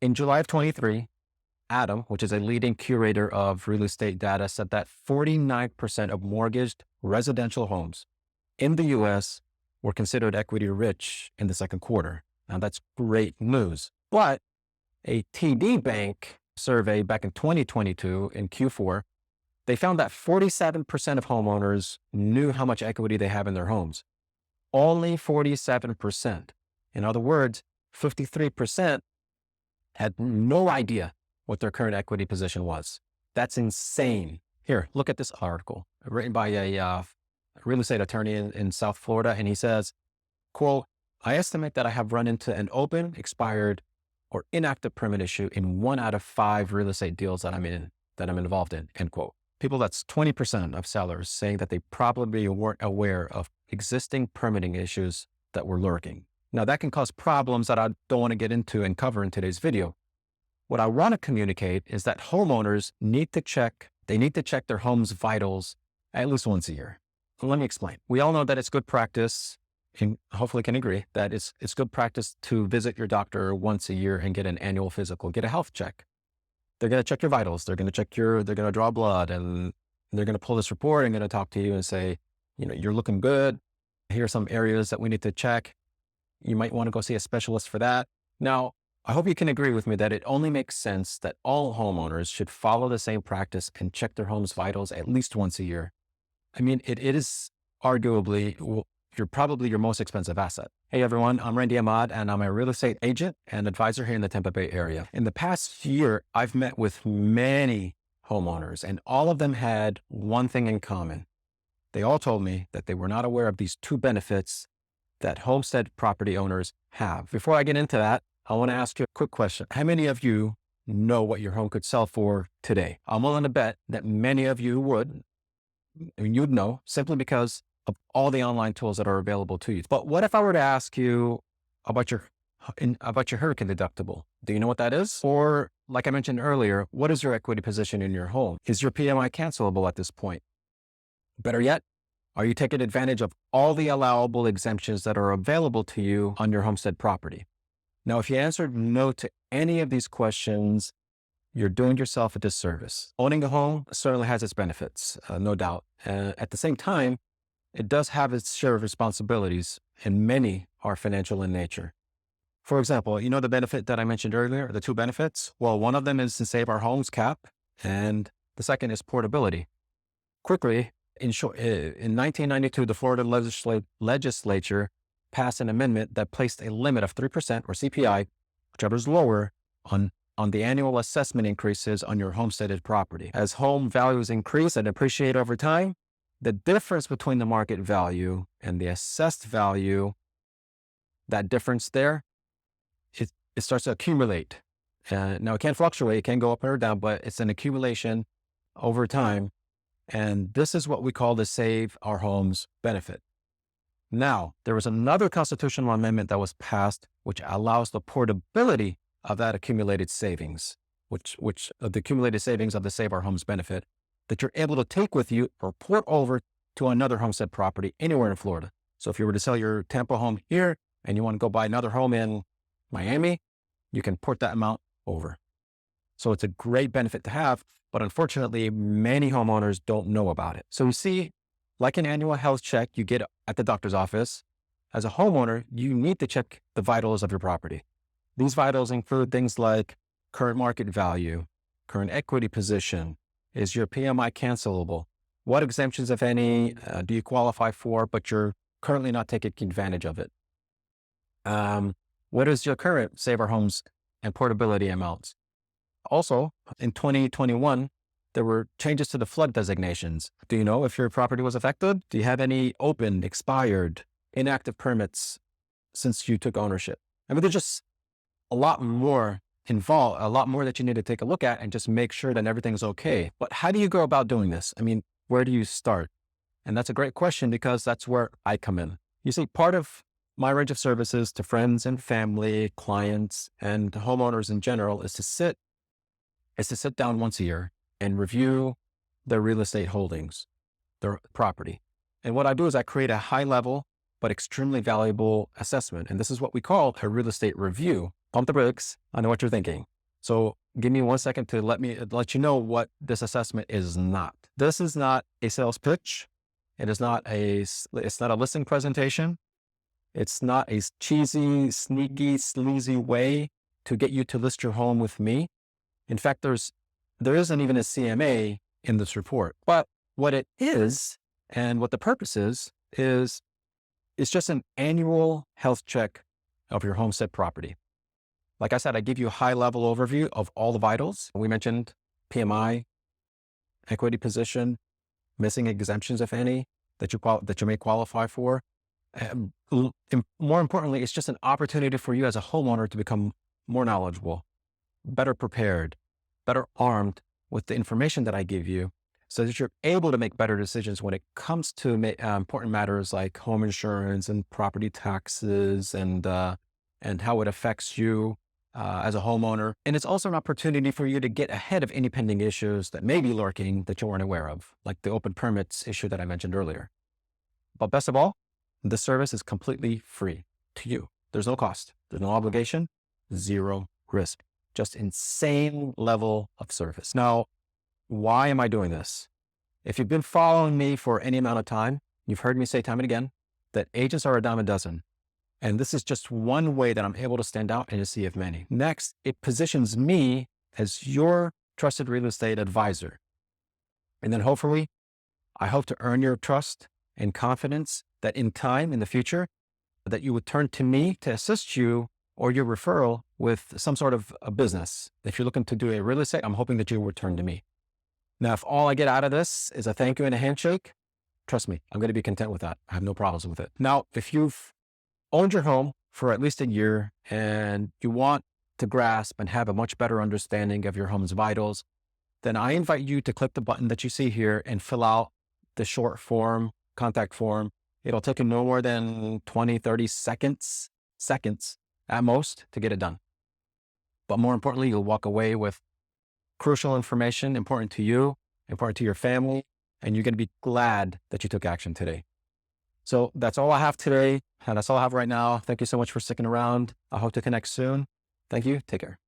In July of 23, Adam, which is a leading curator of real estate data, said that 49% of mortgaged residential homes in the US were considered equity rich in the second quarter. Now that's great news. But a TD Bank survey back in 2022 in Q4, they found that 47% of homeowners knew how much equity they have in their homes. Only 47%. In other words, 53% had no idea what their current equity position was. That's insane. Here, look at this article written by a real estate attorney in South Florida. And he says, quote, I estimate that I have run into an open, expired, or inactive permit issue in 1 out of 5 real estate deals that I'm involved in, end quote. People, that's 20% of sellers saying that they probably weren't aware of existing permitting issues that were lurking. Now that can cause problems that I don't want to get into and cover in today's video. What I want to communicate is that homeowners need to check their home's vitals at least once a year. Let me explain. We all know that it's good practice, and hopefully can agree that it's good practice to visit your doctor once a year and get an annual physical, get a health check. They're going to check your vitals. They're going to draw blood, and they're going to pull this report and going to talk to you and say, you're looking good. Here are some areas that we need to check. You might want to go see a specialist for that. Now, I hope you can agree with me that it only makes sense that all homeowners should follow the same practice and check their home's vitals at least once a year. I mean, it is arguably probably your most expensive asset. Hey everyone, I'm Randy Ahmad, and I'm a real estate agent and advisor here in the Tampa Bay area. In the past year, I've met with many homeowners, and all of them had one thing in common. They all told me that they were not aware of these 2 benefits that homestead property owners have. Before I get into that, I want to ask you a quick question. How many of you know what your home could sell for today? I'm willing to bet that many of you would. You'd know simply because of all the online tools that are available to you. But what if I were to ask you about your hurricane deductible? Do you know what that is? Or like I mentioned earlier, what is your equity position in your home? Is your PMI cancelable at this point? Better yet, are you taking advantage of all the allowable exemptions that are available to you on your homestead property? Now, if you answered no to any of these questions, you're doing yourself a disservice. Owning a home certainly has its benefits, no doubt. At the same time, it does have its share of responsibilities, and many are financial in nature. For example, the benefit that I mentioned earlier, the 2 benefits? Well, one of them is to save our homes cap, and the second is portability. Quickly, in short, in 1992, the Florida legislature passed an amendment that placed a limit of 3% or CPI, whichever is lower, on the annual assessment increases on your homesteaded property. As home values increase and appreciate over time, the difference between the market value and the assessed value, that difference there, it starts to accumulate. Now, it can fluctuate, it can go up or down, but it's an accumulation over time. And this is what we call the Save Our Homes benefit. Now, there was another constitutional amendment that was passed, which allows the portability of that accumulated savings, which the accumulated savings of the Save Our Homes benefit that you're able to take with you or port over to another homestead property anywhere in Florida. So if you were to sell your Tampa home here and you want to go buy another home in Miami, you can port that amount over. So it's a great benefit to have, but unfortunately, many homeowners don't know about it. So you see, like an annual health check you get at the doctor's office, as a homeowner, you need to check the vitals of your property. These vitals include things like current market value, current equity position. Is your PMI cancelable? What exemptions, if any, do you qualify for, but you're currently not taking advantage of it? What is your current Save Our Homes and portability amounts? Also, in 2021, there were changes to the flood designations. Do you know if your property was affected? Do you have any open, expired, inactive permits since you took ownership? I mean, there's just a lot more involved, a lot more that you need to take a look at and just make sure that everything's okay. But how do you go about doing this? I mean, where do you start? And that's a great question because that's where I come in. You see, part of my range of services to friends and family, clients, and homeowners in general is to sit down once a year and review their real estate holdings, their property. And what I do is I create a high level but extremely valuable assessment. And this is what we call a real estate review. pump the brakes. I know what you're thinking. So give me 1 second to let you know what this assessment is not. This is not a sales pitch. It's not a listing presentation. It's not a cheesy, sneaky, sleazy way to get you to list your home with me. In fact, there isn't even a CMA in this report. But what it is, and what the purpose is it's just an annual health check of your homestead property. Like I said, I give you a high-level overview of all the vitals. We mentioned PMI, equity position, missing exemptions, if any, that you may qualify for. More importantly, it's just an opportunity for you as a homeowner to become more knowledgeable, better prepared, better armed with the information that I give you, so that you're able to make better decisions when it comes to important matters like home insurance and property taxes and how it affects you as a homeowner. And it's also an opportunity for you to get ahead of any pending issues that may be lurking that you weren't aware of, like the open permits issue that I mentioned earlier. But best of all, the service is completely free to you. There's no cost. There's no obligation, zero risk, just insane level of service. Now, why am I doing this? If you've been following me for any amount of time, you've heard me say time and again that agents are a dime a dozen. And this is just one way that I'm able to stand out in a sea of many. Next, it positions me as your trusted real estate advisor. And then hopefully, I hope to earn your trust and confidence that in time, in the future, that you would turn to me to assist you or your referral with some sort of a business. If you're looking to do a real estate, I'm hoping that you will turn to me. Now, if all I get out of this is a thank you and a handshake, trust me, I'm going to be content with that. I have no problems with it. Now, if you've owned your home for at least a year and you want to grasp and have a much better understanding of your home's vitals, then I invite you to click the button that you see here and fill out the short contact form. It'll take you no more than 20, 30 seconds at most to get it done. But more importantly, you'll walk away with crucial information, important to you, important to your family, and you're going to be glad that you took action today. So that's all I have today. And that's all I have right now. Thank you so much for sticking around. I hope to connect soon. Thank you. Take care.